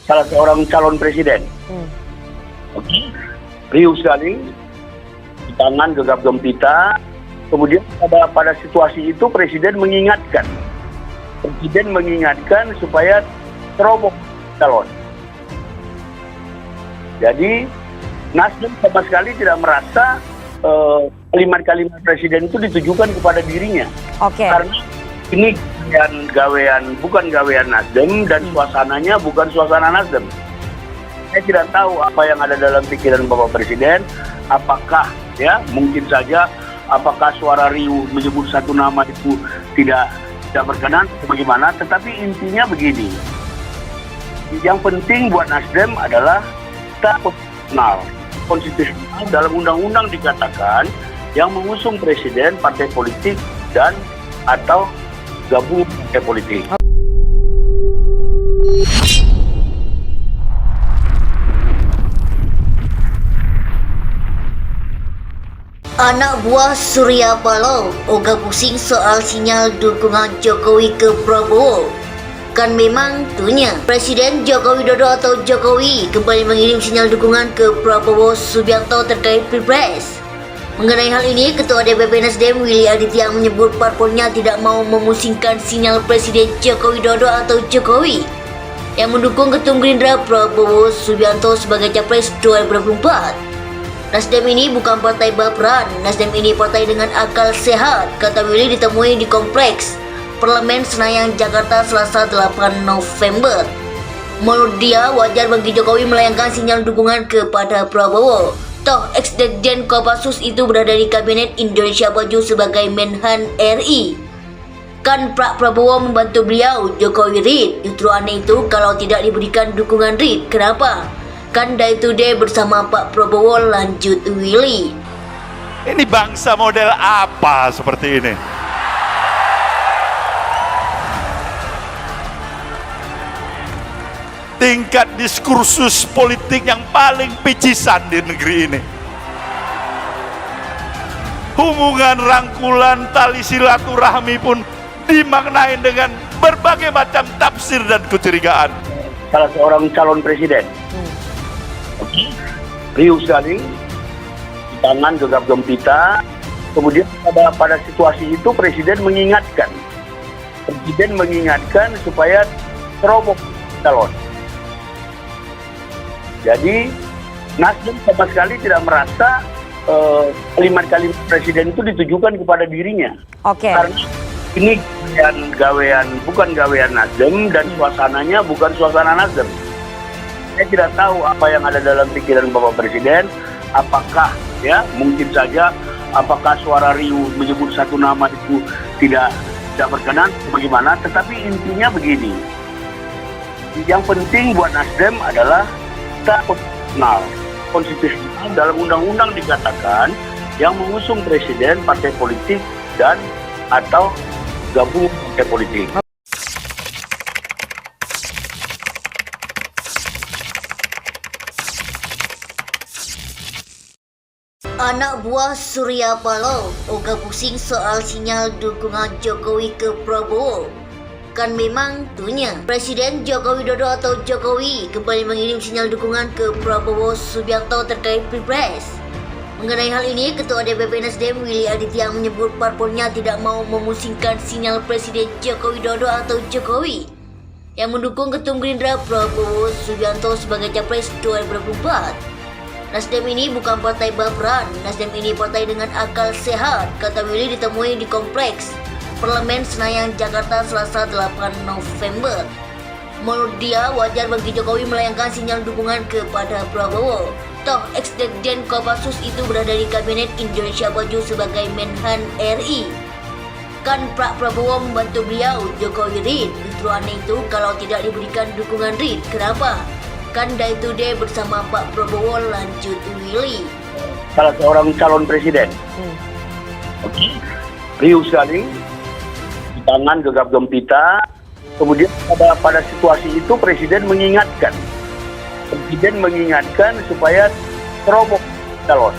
salah seorang calon presiden. Oke. Riuh sekali, di tangan gegap gempita. Kemudian pada situasi itu Presiden mengingatkan supaya terobos calon. Jadi Nasdem sama sekali tidak merasa kalimat-kalimat Presiden itu ditujukan kepada dirinya. Oke. Karena ini bukan gawean Nasdem dan suasananya bukan suasana Nasdem. Saya tidak tahu apa yang ada dalam pikiran Bapak Presiden. Apakah mungkin saja apakah suara riuh menyebut satu nama itu tidak berkenan bagaimana? Tetapi intinya begini. Yang penting buat Nasdem adalah kita konstitusional. Dalam undang-undang dikatakan yang mengusung presiden partai politik dan atau gabung partai politik. Anak buah Surya Paloh ogah pusing soal sinyal dukungan Jokowi ke Prabowo. Kan memang tuhnya Presiden Joko Widodo atau Jokowi kembali mengirim sinyal dukungan ke Prabowo Subianto terkait Pilpres. Mengenai hal ini, Ketua DPP Nasdem Willy Aditya menyebut parpolnya tidak mau memusingkan sinyal Presiden Joko Widodo atau Jokowi yang mendukung Ketum Gerindra Prabowo Subianto sebagai Capres 2024. Nasdem ini bukan partai baperan, Nasdem ini partai dengan akal sehat, kata Willy ditemui di Kompleks Parlemen Senayan, Jakarta, Selasa 8 November. Menurut dia, wajar bagi Jokowi melayangkan sinyal dukungan kepada Prabowo. Toh, ex-Dirjen Kopassus itu berada di Kabinet Indonesia Maju sebagai Menhan RI. Kan Pak Prabowo membantu beliau, Jokowi read. Justru aneh itu kalau tidak diberikan dukungan read. Kenapa? Kan day to day bersama Pak Prabowo, lanjut Willy. Ini bangsa model apa seperti ini? Tingkat diskursus politik yang paling picisan di negeri ini. Hubungan rangkulan tali silaturahmi pun dimaknai dengan berbagai macam tafsir dan kecurigaan. Salah seorang calon presiden. Riuh sekali, di tangan gegap gempita. Kemudian pada situasi itu Presiden mengingatkan supaya terobos calon. Jadi Nasdem sama sekali tidak merasa kalimat-kalimat Presiden itu ditujukan kepada dirinya. Oke. Karena ini bukan gawean Nasdem dan suasananya bukan suasana Nasdem. Saya tidak tahu apa yang ada dalam pikiran Bapak Presiden. Apakah mungkin saja apakah suara riuh menyebut satu nama itu tidak berkenan bagaimana? Tetapi intinya begini. Yang penting buat Nasdem adalah kita konstitusional. Dalam undang-undang dikatakan yang mengusung presiden partai politik dan atau gabung partai politik. Anak buah Surya Paloh ogah pusing soal sinyal dukungan Jokowi ke Prabowo. Kan memang tuhnya Presiden Joko Widodo atau Jokowi kembali mengirim sinyal dukungan ke Prabowo Subianto terkait Pilpres. Mengenai hal ini, Ketua DPP Nasdem Willy Aditya menyebut parpolnya tidak mau memusingkan sinyal Presiden Joko Widodo atau Jokowi yang mendukung Ketum Gerindra Prabowo Subianto sebagai Capres 2024. Nasdem ini bukan partai baperan, Nasdem ini partai dengan akal sehat, kata Willy ditemui di Kompleks Parlemen Senayan, Jakarta, Selasa 8 November. Menurut dia, wajar bagi Jokowi melayangkan sinyal dukungan kepada Prabowo. Toh, ex-Dirjen Kopassus itu berada di Kabinet Indonesia Maju sebagai Menhan RI. Kan Pak Prabowo membantu beliau, Jokowi read. Justru aneh itu kalau tidak diberikan dukungan read. Kenapa? Kan day to day bersama Pak Prabowo, lanjut Willy. Salah seorang calon presiden. Riuh sekali, di tangan gegap gempita. Kemudian pada situasi itu Presiden mengingatkan supaya terobos calon.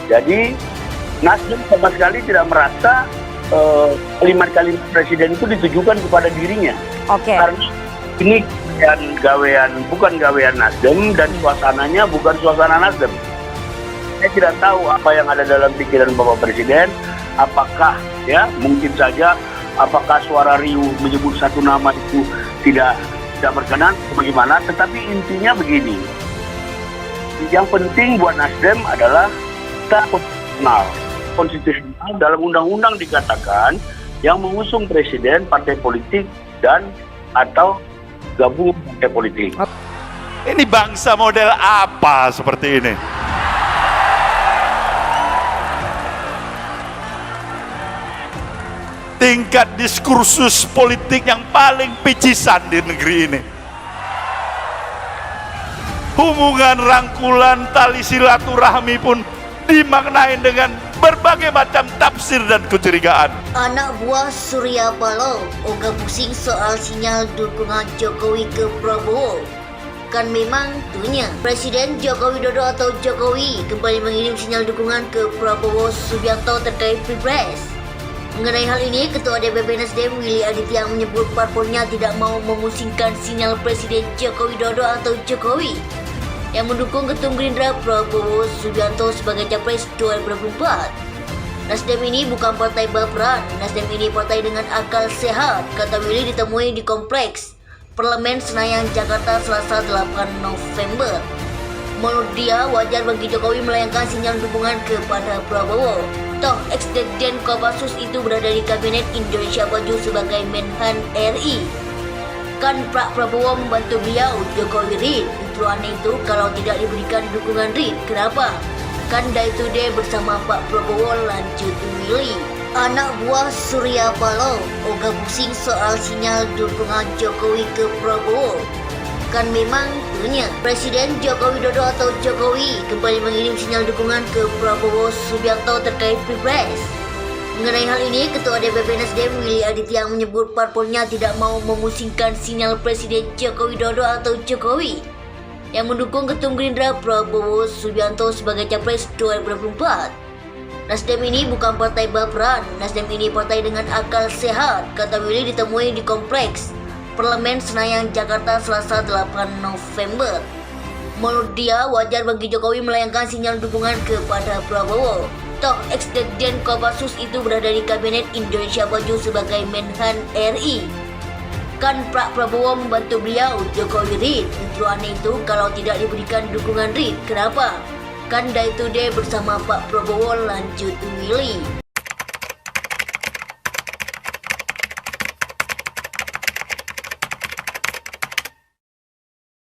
Jadi Nasdem sama sekali tidak merasa kalimat-kalimat Presiden itu ditujukan kepada dirinya. Oke. Karena Ini gawean bukan gawean Nasdem dan suasananya bukan suasana Nasdem. Saya tidak tahu apa yang ada dalam pikiran Bapak Presiden. Apakah ya mungkin saja apakah suara riuh menyebut satu nama itu tidak berkenan bagaimana, tetapi intinya begini. Yang penting buat Nasdem adalah kita konstitusional. Dalam undang-undang dikatakan yang mengusung presiden partai politik dan atau gabung partai politik. Ini bangsa model apa seperti ini? Tingkat diskursus politik yang paling picisan di negeri ini. Hubungan rangkulan tali silaturahmi pun dimaknai dengan berbagai macam tafsir dan kecurigaan. Anak buah Surya Paloh ogah pusing soal sinyal dukungan Jokowi ke Prabowo. Kan memang tuhnya Presiden Joko Widodo atau Jokowi kembali mengirim sinyal dukungan ke Prabowo Subianto terkait Pilpres. Mengenai hal ini, Ketua DPP Nasdem Willy Aditya menyebut parpolnya tidak mau memusingkan sinyal Presiden Joko Widodo atau Jokowi yang mendukung Ketum Gerindra Prabowo Subianto sebagai Capres 2024. Nasdem ini bukan partai baperan, Nasdem ini partai dengan akal sehat, kata Willy ditemui di Kompleks Parlemen Senayan, Jakarta, Selasa 8 November. Menurut dia, wajar bagi Jokowi melayangkan sinyal dukungan kepada Prabowo. Toh, ex-Dirjen Kopassus itu berada di Kabinet Indonesia Maju sebagai Menhan RI. Kan Pak Prabowo membantu beliau, Jokowi Rid. Itu aneh itu kalau tidak diberikan dukungan Rid. Kenapa? Kan day to day bersama Pak Prabowo, lanjut Willy. Anak buah Surya Paloh ogah pusing soal sinyal dukungan Jokowi ke Prabowo. Kan memang tuhnya Presiden Joko Widodo atau Jokowi kembali mengirim sinyal dukungan ke Prabowo Subianto terkait Pilpres. Mengenai hal ini, Ketua DPP Nasdem Willy Aditya menyebut parpolnya tidak mau memusingkan sinyal Presiden Joko Widodo atau Jokowi yang mendukung Ketum Gerindra Prabowo Subianto sebagai Capres 2024. Nasdem ini bukan partai baperan, Nasdem ini partai dengan akal sehat, kata Willy ditemui di Kompleks Parlemen Senayan, Jakarta, Selasa 8 November. Menurut dia, wajar bagi Jokowi melayangkan sinyal dukungan kepada Prabowo. Toh, ex-Dirjen Kopassus itu berada di Kabinet Indonesia Maju sebagai Menhan RI. Kan Pak Prabowo membantu beliau, Jokowi Rid. Itu aneh itu kalau tidak diberikan dukungan Rid. Kenapa? Kan day to day bersama Pak Prabowo, lanjut Willy.